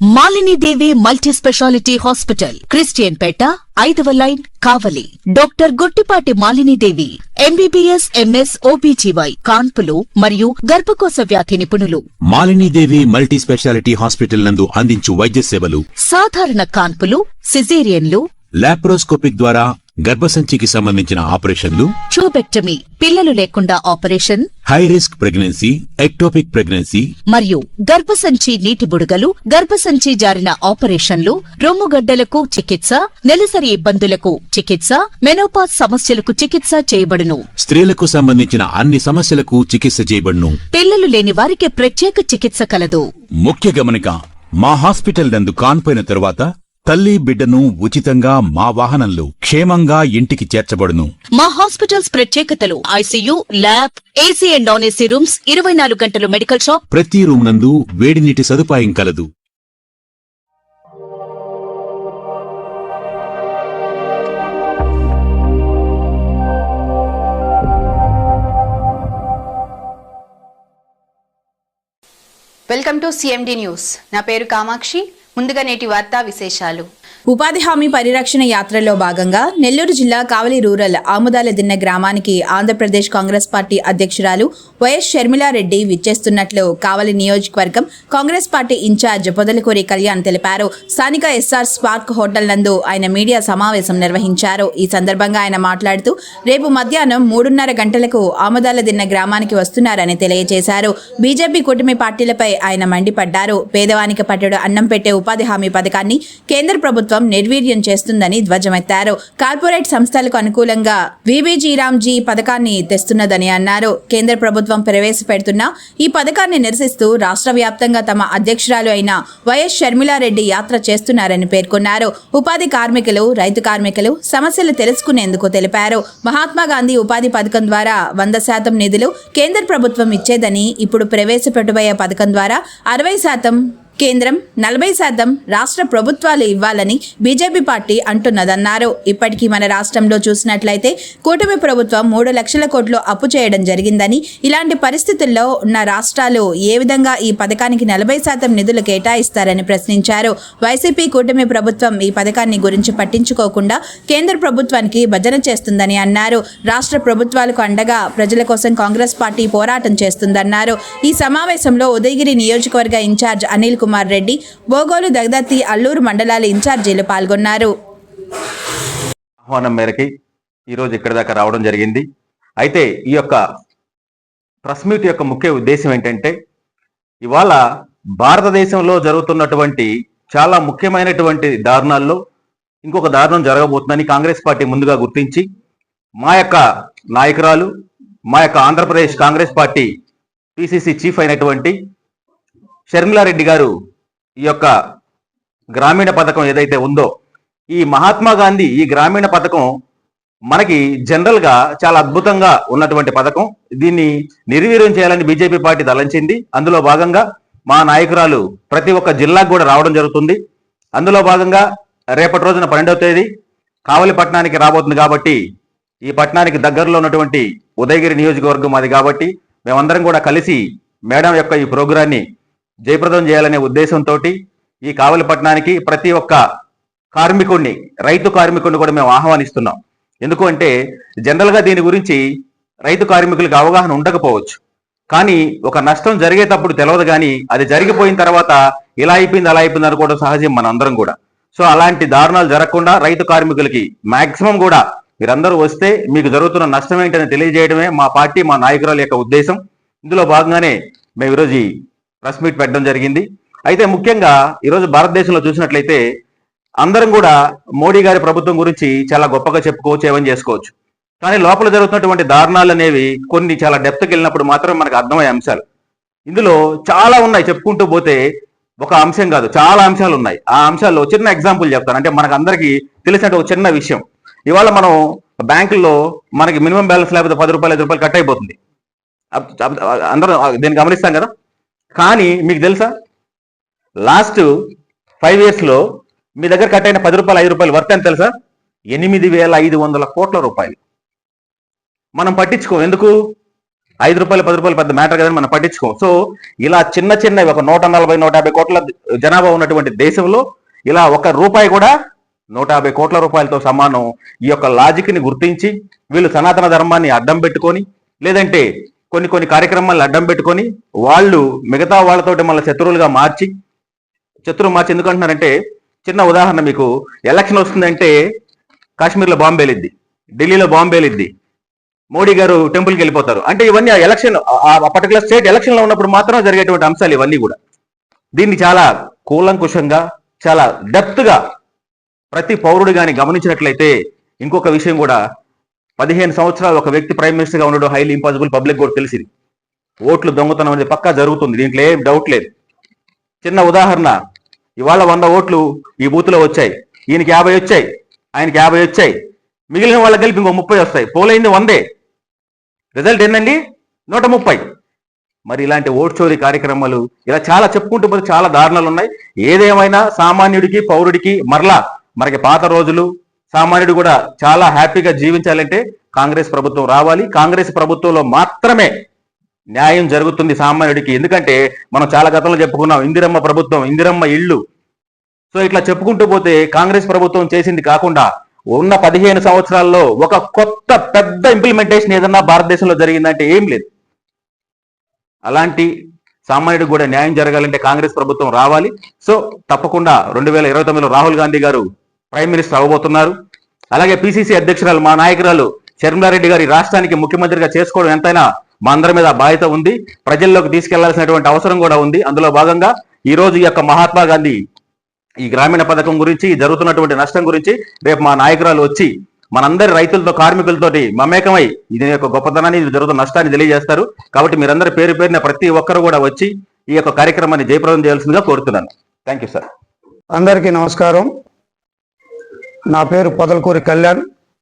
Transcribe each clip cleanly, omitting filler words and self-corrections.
Malini Devi multi speciality hospital, Christian Peta, 5వ line, Kavali. Doctor Guttipati Malinidevi, MBBS, MS, OBGY, కాన్పులు మరియు గర్భకోశ వ్యాధి నిపుణులు. మాలినీదేవి మల్టీ స్పెషాలిటీ హాస్పిటల్ నందు అందించు వైద్య సేవలు: సాధారణ కాన్పులు, సిజేరియన్లు, లాప్రోస్కోపిక్ ద్వారా గర్భసంచికి సంబంధించిన ఆపరేషన్లు, ట్యూబెక్టమీ, పిల్లలు లేకుండా operation, high risk pregnancy, ectopic pregnancy మరియు గర్భసంచి నీటి బుడగలు, గర్భసంచి జారిన ఆపరేషన్లు, రొమ్ముగడ్డలకు చికిత్స, నెలసరి ఇబ్బందులకు చికిత్స, మెనోపాజ్ సమస్యలకు చికిత్స చేయబడును. స్త్రీలకు సంబంధించిన అన్ని సమస్యలకు చికిత్స చేయబడును. పిల్లలు లేని వారికి ప్రత్యేక చికిత్స కలదు. ముఖ్య గమనిక: మా హాస్పిటల్ నందు కాన్పోయిన తరువాత తల్లి బిడ్డను ఉచితంగా మా వాహనంలో క్షేమంగా ఇంటికి చేర్చబడును. మా హాస్పిటల్స్ ప్రత్యేకతలు: ICU, lab, AC and non AC rooms, 24 గంటలు మెడికల్ షాప్, ప్రతి రూమ్ నందు వేడి నీటి సదుపాయం కలదు. Welcome to CMD news. నా పేరు కామాక్షి. ముందుగా నేటి వార్తా విశేషాలు. ఉపాధి హామీ పరిరక్షణ యాత్రలో భాగంగా నెల్లూరు జిల్లా కావలి రూరల్ ఆముదాల దిన్న గ్రామానికి ఆంధ్రప్రదేశ్ కాంగ్రెస్ పార్టీ అధ్యక్షురాలు వైఎస్ షర్మిలారెడ్డి విచ్చేస్తున్నట్లు కావలి నియోజకవర్గం కాంగ్రెస్ పార్టీ ఇన్ఛార్జ్ పొదలకూరి కళ్యాణ్ తెలిపారు. స్థానిక ఎస్ఆర్ స్పార్క్ హోటల్ నందు ఆయన మీడియా సమావేశం నిర్వహించారు. ఈ సందర్భంగా ఆయన మాట్లాడుతూ రేపు మధ్యాహ్నం 3:30 గంటలకు ఆముదాల దిన్న గ్రామానికి వస్తున్నారని తెలియజేశారు. బీజేపీ కూటమి పార్టీలపై ఆయన మండిపడ్డారు. పేదవానికి పట్టెడు అన్నం పెట్టే ఉపాధి హామీ పథకాన్ని కేంద్ర ప్రభుత్వం నిర్వీర్యం చేస్తుందని ధ్వజమెత్తారు. కార్పొరేట్ సంస్థలకు అనుకూలంగా వీబీజీరామ్జీ పథకాన్ని తెస్తున్నదని అన్నారు. కేంద్ర ప్రభుత్వం ప్రవేశపెడుతున్న ఈ పథకాన్ని నిరసిస్తూ రాష్ట్ర వ్యాప్తంగా తమ అధ్యక్షురాలు అయిన వైఎస్ షర్మిలారెడ్డి యాత్ర చేస్తున్నారని పేర్కొన్నారు. ఉపాధి కార్మికులు, రైతు కార్మికులు సమస్యలు తెలుసుకునేందుకు తెలిపారు. మహాత్మాగాంధీ ఉపాధి పథకం ద్వారా 100% నిధులు కేంద్ర ప్రభుత్వం ఇచ్చేదని, ఇప్పుడు ప్రవేశపెట్టబోయే పథకం ద్వారా 60% కేంద్రం, 40% రాష్ట్ర ప్రభుత్వాలు ఇవ్వాలని బీజేపీ పార్టీ అంటున్నదన్నారు. ఇప్పటికీ మన రాష్ట్రంలో చూసినట్లయితే కూటమి ప్రభుత్వం 3 లక్షల కోట్లు అప్పు చేయడం జరిగిందని, ఇలాంటి పరిస్థితుల్లో ఉన్న రాష్ట్రాలు ఏ విధంగా ఈ పథకానికి 40% నిధులు కేటాయిస్తారని ప్రశ్నించారు. వైసీపీ కూటమి ప్రభుత్వం ఈ పథకాన్ని గురించి పట్టించుకోకుండా కేంద్ర ప్రభుత్వానికి భజన చేస్తుందని అన్నారు. రాష్ట్ర ప్రభుత్వాలకు అండగా ప్రజల కోసం కాంగ్రెస్ పార్టీ పోరాటం చేస్తుందన్నారు. ఈ సమావేశంలో ఉదయగిరి నియోజకవర్గ ఇన్ఛార్జ్ అనిల్ కుమార్ రెడ్డి, బోగోలు, దగదత్తి, అల్లూరు మండలాల ఇన్ఛార్జీలు పాల్గొన్నారు. ఆహ్వానం మేరకి ఈరోజు ఇక్కడ దాకా రావడం జరిగింది. అయితే ఈ యొక్క ప్రెస్ మీట్ యొక్క ముఖ్య ఉద్దేశం ఏంటంటే, ఇవాళ భారతదేశంలో జరుగుతున్నటువంటి చాలా ముఖ్యమైనటువంటి దారుణాల్లో ఇంకొక దారుణం జరగబోతుందని కాంగ్రెస్ పార్టీ ముందుగా గుర్తించి, మా యొక్క నాయకురాలు, మా యొక్క Andhra Pradesh Congress party PCC chief అయినటువంటి షర్మిలారెడ్డి గారు ఈ యొక్క గ్రామీణ పథకం ఏదైతే ఉందో, ఈ మహాత్మా గాంధీ ఈ గ్రామీణ పథకం మనకి జనరల్ గా చాలా అద్భుతంగా ఉన్నటువంటి పథకం. దీన్ని నిర్వీర్యం చేయాలని బీజేపీ పార్టీ తలంచింది. అందులో భాగంగా మా నాయకురాలు ప్రతి ఒక్క జిల్లాకు కూడా రావడం జరుగుతుంది. అందులో భాగంగా రేపటి రోజున 12వ తేదీ కావలి పట్టణానికి రాబోతుంది. కాబట్టి ఈ పట్టణానికి దగ్గరలో ఉన్నటువంటి ఉదయగిరి నియోజకవర్గం అది కాబట్టి మేమందరం కూడా కలిసి మేడం యొక్క ఈ ప్రోగ్రాన్ని జయప్రదం చేయాలనే ఉద్దేశంతో ఈ కావలి పట్టణానికి ప్రతి ఒక్క కార్మికుడిని, రైతు కార్మికుడిని కూడా మేము ఆహ్వానిస్తున్నాం. ఎందుకు అంటే జనరల్గా దీని గురించి రైతు కార్మికులకు అవగాహన ఉండకపోవచ్చు, కానీ ఒక నష్టం జరిగేటప్పుడు తెలియదు, కానీ అది జరిగిపోయిన తర్వాత ఇలా అయిపోయింది అలా అయిపోయింది అనుకోవడం సహజం మనందరం కూడా. సో అలాంటి దారుణాలు జరగకుండా రైతు కార్మికులకి మాక్సిమం కూడా మీరందరూ వస్తే మీకు జరుగుతున్న నష్టం ఏంటని తెలియజేయడమే మా పార్టీ, మా నాయకురాల యొక్క ఉద్దేశం. ఇందులో భాగంగానే మేము ఈరోజు ప్రెస్ మీట్ పెట్టడం జరిగింది. అయితే ముఖ్యంగా ఈరోజు భారతదేశంలో చూసినట్లయితే అందరం కూడా మోడీ గారి ప్రభుత్వం గురించి చాలా గొప్పగా చెప్పుకోవచ్చు, ఏమని చేసుకోవచ్చు. కానీ లోపల జరుగుతున్నటువంటి దారుణాలు అనేవి కొన్ని చాలా డెప్త్కి వెళ్ళినప్పుడు మాత్రం మనకు అర్థమయ్యే అంశాలు. ఇందులో చాలా ఉన్నాయి, చెప్పుకుంటూ పోతే ఒక అంశం కాదు, చాలా అంశాలు ఉన్నాయి. ఆ అంశాల్లో చిన్న ఎగ్జాంపుల్ చెప్తాను. అంటే మనకు అందరికీ తెలిసినట్టు ఒక చిన్న విషయం. ఇవాళ మనం బ్యాంకుల్లో మనకి మినిమం బ్యాలెన్స్ లేకపోతే 10 రూపాయలు 5 రూపాయలు కట్ అయిపోతుంది. అందరూ దీన్ని గమనిస్తాం కదా. కానీ మీకు తెలుసా, లాస్ట్ 5 yearsలో మీ దగ్గర కట్ అయిన 10 రూపాయలు 5 రూపాయలు వర్త్ ఎంత తెలుసా? 8,500 కోట్ల రూపాయలు. మనం పట్టించుకోం. ఎందుకు? ₹5 ₹10 పెద్ద మ్యాటర్ కదని మనం పట్టించుకోం. సో ఇలా చిన్న చిన్న ఒక 140-150 కోట్ల జనాభా ఉన్నటువంటి దేశంలో ఇలా ₹1 కూడా 150 కోట్ల రూపాయలతో సమానం. ఈ యొక్క లాజిక్ ని గుర్తించి వీళ్ళు సనాతన ధర్మాన్ని అడ్డం పెట్టుకొని, లేదంటే కొన్ని కార్యక్రమాలను అడ్డం పెట్టుకొని వాళ్ళు మిగతా వాళ్ళతోటి మళ్ళీ శత్రువులుగా మార్చి ఎందుకంటున్నారంటే, చిన్న ఉదాహరణ మీకు, ఎలక్షన్ వస్తుందంటే కాశ్మీర్లో బాంబు పేలిద్ది, ఢిల్లీలో బాంబు పేలిద్ది, మోడీ గారు టెంపుల్కి వెళ్ళిపోతారు. అంటే ఇవన్నీ ఎలక్షన్, ఆ పర్టికులర్ స్టేట్ ఎలక్షన్ లో ఉన్నప్పుడు మాత్రం జరిగేటువంటి అంశాలు ఇవన్నీ కూడా. దీన్ని చాలా కూలంకుషంగా, చాలా డెప్త్ గా ప్రతి పౌరుడు గాని గమనించినట్లయితే, ఇంకొక విషయం కూడా, 15 సంవత్సరాలు ఒక వ్యక్తి ప్రైమ్ మినిస్టర్ గా ఉండడం హైలీ ఇంపాసిబుల్, పబ్లిక్ కూడా తెలిసింది. ఓట్లు దొంగతనం అనేది పక్కా జరుగుతుంది, దీంట్లో ఏం డౌట్ లేదు. చిన్న ఉదాహరణ, ఇవాళ 100 ఓట్లు ఈ బూత్లో వచ్చాయి, ఈయనకి 50 వచ్చాయి, ఆయనకి 50 వచ్చాయి, మిగిలిన వాళ్ళకి కలిపి ఇంకో 30 వస్తాయి, పోలైంది 100, రిజల్ట్ ఏంటండి 130. మరి ఇలాంటి ఓట్ చోరీ కార్యక్రమాలు ఇలా చాలా చెప్పుకుంటూ పోతే చాలా దారుణాలు ఉన్నాయి. ఏదేమైనా సామాన్యుడికి, పౌరుడికి మనకి పాత రోజులు, సామాన్యుడు కూడా చాలా హ్యాపీగా జీవించాలంటే కాంగ్రెస్ ప్రభుత్వం రావాలి. కాంగ్రెస్ ప్రభుత్వంలో మాత్రమే న్యాయం జరుగుతుంది సామాన్యుడికి. ఎందుకంటే మనం చాలా గతంలో చెప్పుకున్నాం, ఇందిరమ్మ ప్రభుత్వం, ఇందిరమ్మ ఇళ్ళు. సో ఇట్లా చెప్పుకుంటూ పోతే కాంగ్రెస్ ప్రభుత్వం చేసింది కాకుండా ఉన్న 15 సంవత్సరాల్లో ఒక కొత్త పెద్ద ఇంప్లిమెంటేషన్ ఏదన్నా భారతదేశంలో జరిగిందంటే ఏం లేదు. అలాంటి సామాన్యుడికి కూడా న్యాయం జరగాలంటే కాంగ్రెస్ ప్రభుత్వం రావాలి. సో తప్పకుండా 2029లో రాహుల్ గాంధీ గారు ప్రైమ్ మినిస్టర్ అవ్వబోతున్నారు. అలాగే పిసిసి అధ్యక్షురాలు మా నాయకురాలు షర్మిలారెడ్డి గారి రాష్ట్రానికి ముఖ్యమంత్రిగా చేసుకోవడం ఎంతైనా మా అందరి మీద బాధ్యత ఉంది, ప్రజల్లోకి తీసుకెళ్లాల్సినటువంటి అవసరం కూడా ఉంది. అందులో భాగంగా ఈ రోజు ఈ యొక్క మహాత్మా గాంధీ ఈ గ్రామీణ పథకం గురించి, జరుగుతున్నటువంటి నష్టం గురించి రేపు మా నాయకురాలు వచ్చి మనందరి రైతులతో, కార్మికులతోటి మమేకమై ఇది యొక్క గొప్పతనాన్ని, ఇది జరుగుతున్న నష్టాన్ని తెలియజేస్తారు. కాబట్టి మీరందరూ పేరు పేరున ప్రతి ఒక్కరు కూడా వచ్చి ఈ యొక్క కార్యక్రమాన్ని జయప్రదం చేయాల్సిందిగా కోరుతున్నాను. Thank you sir. అందరికీ నమస్కారం. నా పేరు పొదలకూరి కళ్యాణ్,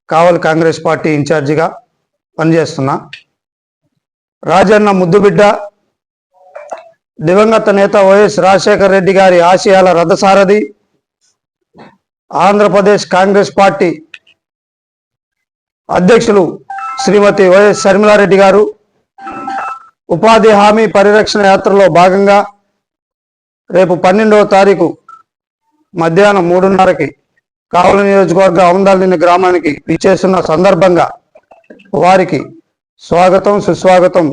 కావలి కాంగ్రెస్ పార్టీ ఇన్ఛార్జిగా పనిచేస్తున్నా. రాజన్న ముద్దుబిడ్డ, దివంగత నేత వైఎస్ రాజశేఖర రెడ్డి గారి ఆశయాల రథసారథి, ఆంధ్రప్రదేశ్ కాంగ్రెస్ పార్టీ అధ్యక్షులు శ్రీమతి వైఎస్ షర్మిలారెడ్డి గారు ఉపాధి హామీ పరిరక్షణ యాత్రలో భాగంగా రేపు 12వ తారీఖు మధ్యాహ్నం 3:30కి కావలి నియోజకవర్గ ఆముదాలదిన్నె గ్రామానికి విచ్చేస్తున్న సందర్భంగా వారికి స్వాగతం, సుస్వాగతం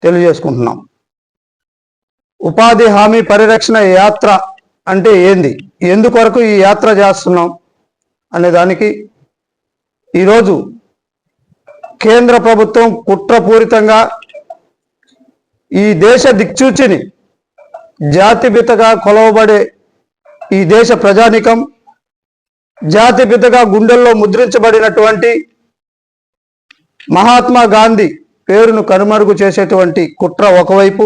తెలియజేసుకుంటున్నాం. ఉపాధి హామీ పరిరక్షణ యాత్ర అంటే ఏంది, ఎందుకొరకు ఈ యాత్ర చేస్తున్నాం అనే దానికి ఈరోజు కేంద్ర ప్రభుత్వం కుట్రపూరితంగా ఈ దేశ దిక్సూచిని, జాతిపితగా కొలవబడే ఈ దేశ ప్రజానికం, జాతిపితగా గుండెల్లో ముద్రించబడినటువంటి మహాత్మా గాంధీ పేరును కనుమరుగు చేసేటువంటి కుట్ర ఒకవైపు,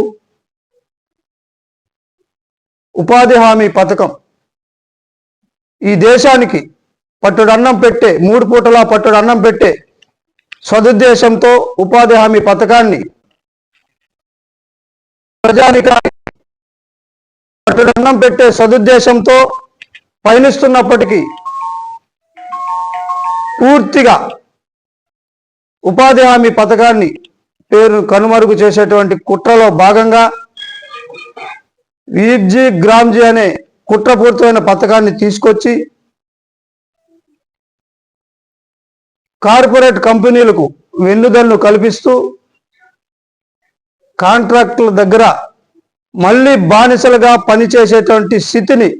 ఉపాధి హామీ పథకం ఈ దేశానికి పట్టుడన్నం పెట్టే, 3 పూటలా పట్టుడన్నం పెట్టే సదుద్దేశంతో ఉపాధి హామీ పథకాన్ని ప్రజానికానికి పట్టుడన్నం పెట్టే సదుద్దేశంతో పయనిస్తున్నప్పటికీ పూర్తిగా ఉపాధి హామీ పథకాన్ని పేరు కనుమరుగు చేసేటువంటి కుట్రలో భాగంగా వీబ్జీ గ్రామ్జీ అనే కుట్రపూరితమైన పథకాన్ని తీసుకొచ్చి కార్పొరేట్ కంపెనీలకు వెన్నుదన్ను కల్పిస్తూ కాంట్రాక్టుల దగ్గర మళ్ళీ బానిసలుగా పనిచేసేటువంటి స్థితిని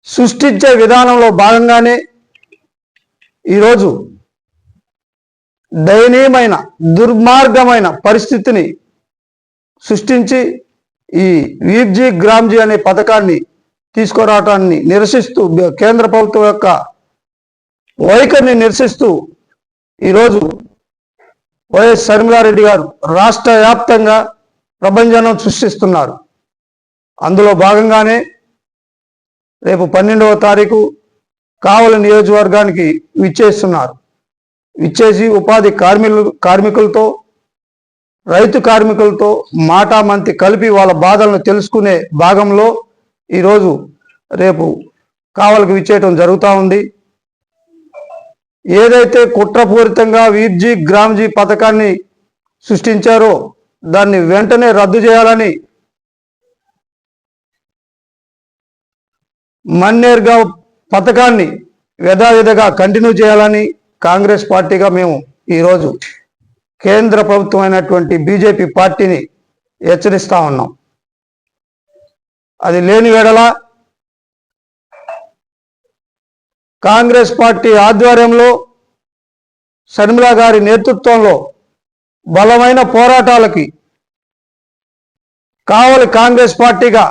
సృష్టించే విధానంలో భాగంగానే ఈరోజు దయనీయమైన, దుర్మార్గమైన పరిస్థితిని సృష్టించి ఈ వీబ్జీ గ్రామ్జీ అనే పథకాన్ని తీసుకురావటాన్ని నిరసిస్తూ, కేంద్ర ప్రభుత్వం యొక్క వైఖరిని నిరసిస్తూ ఈరోజు వైఎస్ షర్మిలారెడ్డి గారు రాష్ట్ర వ్యాప్తంగా ప్రభంజనం సృష్టిస్తున్నారు. అందులో భాగంగానే రేపు 12వ తారీఖు కావలి నియోజకవర్గానికి విచ్చేస్తున్నారు. విచ్చేసి ఉపాధి కార్మికులతో, రైతు కార్మికులతో మాటామంతి కలిపి వాళ్ళ బాధలను తెలుసుకునే భాగంలో ఈరోజు రేపు కావలికి విచ్చేయటం జరుగుతూ ఉంది. ఏదైతే కుట్రపూరితంగా వీబ్జీ గ్రామ్జీ పథకాన్ని సృష్టించారో దాన్ని వెంటనే రద్దు చేయాలని మన్నేర్గా పథకాన్ని యథావిధిగా కంటిన్యూ చేయాలని కాంగ్రెస్ పార్టీగా మేము ఈరోజు కేంద్ర ప్రభుత్వం అయినటువంటి బీజేపీ పార్టీని హెచ్చరిస్తా ఉన్నాం. అది లేని వేళల కాంగ్రెస్ పార్టీ ఆధ్వర్యంలో షర్మిల గారి నేతృత్వంలో బలమైన పోరాటాలకి కావలి కాంగ్రెస్ పార్టీగా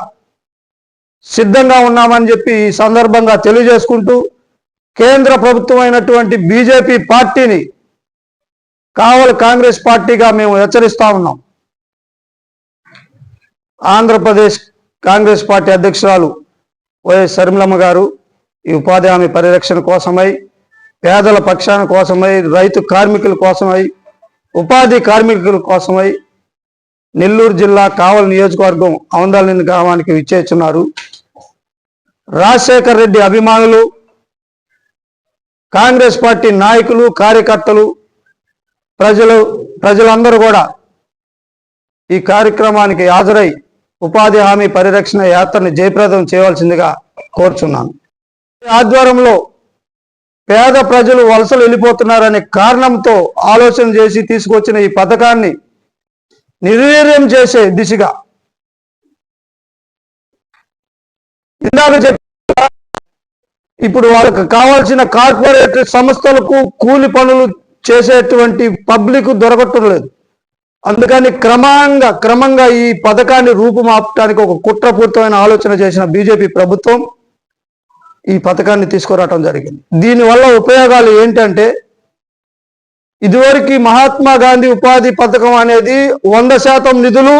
సిద్ధంగా ఉన్నామని చెప్పి ఈ సందర్భంగా తెలియజేసుకుంటూ కేంద్ర ప్రభుత్వం అయినటువంటి బీజేపీ పార్టీని కావలి కాంగ్రెస్ పార్టీగా మేము హెచ్చరిస్తా ఉన్నాం. ఆంధ్రప్రదేశ్ కాంగ్రెస్ పార్టీ అధ్యక్షురాలు వైఎస్ షర్మిలమ్మ గారు ఈ ఉపాధి హామీ పరిరక్షణ కోసమై, పేదల పక్షాన కోసమై, రైతు కార్మికుల కోసమై, ఉపాధి కార్మికుల కోసమై నెల్లూరు జిల్లా కావలి నియోజకవర్గం ఆమదాలనేని గ్రామానికి విచ్చేస్తున్నారు. రాజశేఖర్ రెడ్డి అభిమానులు, కాంగ్రెస్ పార్టీ నాయకులు, కార్యకర్తలు, ప్రజలందరూ కూడా ఈ కార్యక్రమానికి హాజరై ఉపాధి హామీ పరిరక్షణ యాత్రని జయప్రదం చేయవలసిందిగా కోరుచున్నాను. ఆధ్వర్యంలో పేద ప్రజలు వలసలు వెళ్ళిపోతున్నారనే కారణంతో ఆలోచన చేసి తీసుకొచ్చిన ఈ పథకాన్ని నిర్వీర్యం చేసే దిశగా ఇందాక ఇప్పుడు వాళ్ళకు కావాల్సిన కార్పొరేట్ సంస్థలకు కూలి పనులు చేసేటువంటి పబ్లిక్ దొరకటం లేదు. అందుకని క్రమంగా ఈ పథకాన్ని రూపుమాపడానికి ఒక కుట్రపూరితమైన ఆలోచన చేసిన బీజేపీ ప్రభుత్వం ఈ పథకాన్ని తీసుకురావటం జరిగింది. దీనివల్ల ఉపయోగాలు ఏంటంటే, ఇదివరకు మహాత్మా గాంధీ ఉపాధి పథకం అనేది 100% నిధులు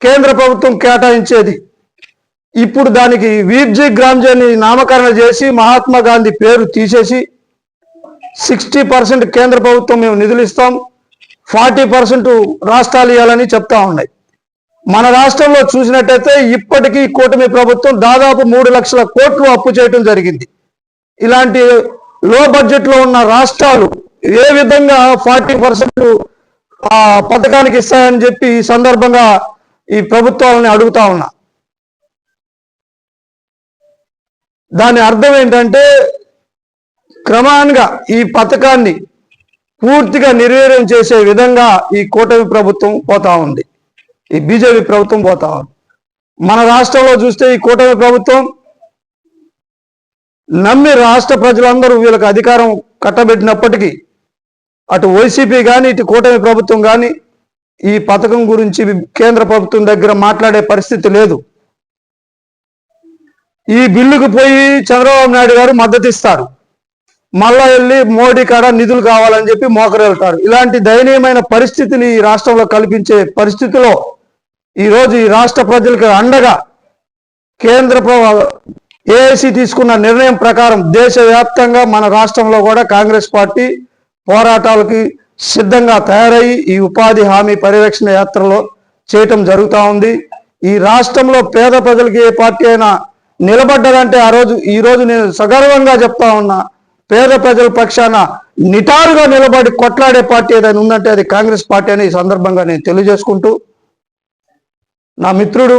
కేంద్ర ప్రభుత్వం కేటాయించేది. ఇప్పుడు దానికి వీర్జీ గ్రామ్జీని నామకరణ చేసి మహాత్మా గాంధీ పేరు తీసేసి 60% కేంద్ర ప్రభుత్వం మేము నిధులు ఇస్తాం, 40% రాష్ట్రాలు ఇవ్వాలని చెప్తా ఉన్నాయి. మన రాష్ట్రంలో చూసినట్టయితే ఇప్పటికీ కూటమి ప్రభుత్వం దాదాపు 3 లక్షల కోట్లు అప్పు చేయటం జరిగింది. ఇలాంటి లో బడ్జెట్ లో ఉన్న రాష్ట్రాలు ఏ విధంగా 40% పథకానికి ఇస్తాయని చెప్పి ఈ సందర్భంగా ఈ ప్రభుత్వాలని అడుగుతా ఉన్నా. దాని అర్థం ఏంటంటే, క్రమంగా ఈ పథకాన్ని పూర్తిగా నిర్వీర్యం చేసే విధంగా ఈ కూటమి ప్రభుత్వం పోతా ఉంది, ఈ బీజేపీ ప్రభుత్వం పోతా ఉంది. మన రాష్ట్రంలో చూస్తే ఈ కూటమి ప్రభుత్వం నమ్మి రాష్ట్ర ప్రజలందరూ వీళ్ళకి అధికారం కట్టబెట్టినప్పటికీ అటు వైసీపీ కానీ ఇటు కూటమి ప్రభుత్వం కానీ ఈ పథకం గురించి కేంద్ర ప్రభుత్వం దగ్గర మాట్లాడే పరిస్థితి లేదు. ఈ బిల్లుకు పోయి చంద్రబాబు నాయుడు గారు మద్దతు ఇస్తారు, మళ్ళా వెళ్ళి మోడీ కాడ నిధులు కావాలని చెప్పి మోకరెళ్తారు. ఇలాంటి దయనీయమైన పరిస్థితిని ఈ రాష్ట్రంలో కల్పించే పరిస్థితిలో ఈరోజు ఈ రాష్ట్ర ప్రజలకు అండగా కేంద్ర ఏఐసి తీసుకున్న నిర్ణయం ప్రకారం దేశవ్యాప్తంగా మన రాష్ట్రంలో కూడా కాంగ్రెస్ పార్టీ పోరాటాలకి సిద్ధంగా తయారయ్యి ఈ ఉపాధి హామీ పరిరక్షణ యాత్రలో చేయటం జరుగుతూ ఉంది. ఈ రాష్ట్రంలో పేద ప్రజలకి ఏ పార్టీ అయినా నిలబడ్డదంటే ఈరోజు నేను సగర్వంగా చెప్తా ఉన్నా, పేద ప్రజల పక్షాన నిటారుగా నిలబడి కొట్లాడే పార్టీ ఏదైనా ఉందంటే అది కాంగ్రెస్ పార్టీ అని ఈ సందర్భంగా నేను తెలియజేసుకుంటూ, నా మిత్రుడు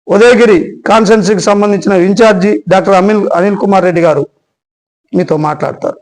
ఉదయగిరి కాన్స్టిట్యున్సీకి సంబంధించిన ఇన్ఛార్జి డాక్టర్ అనిల్ కుమార్ రెడ్డి గారు మీతో మాట్లాడతారు.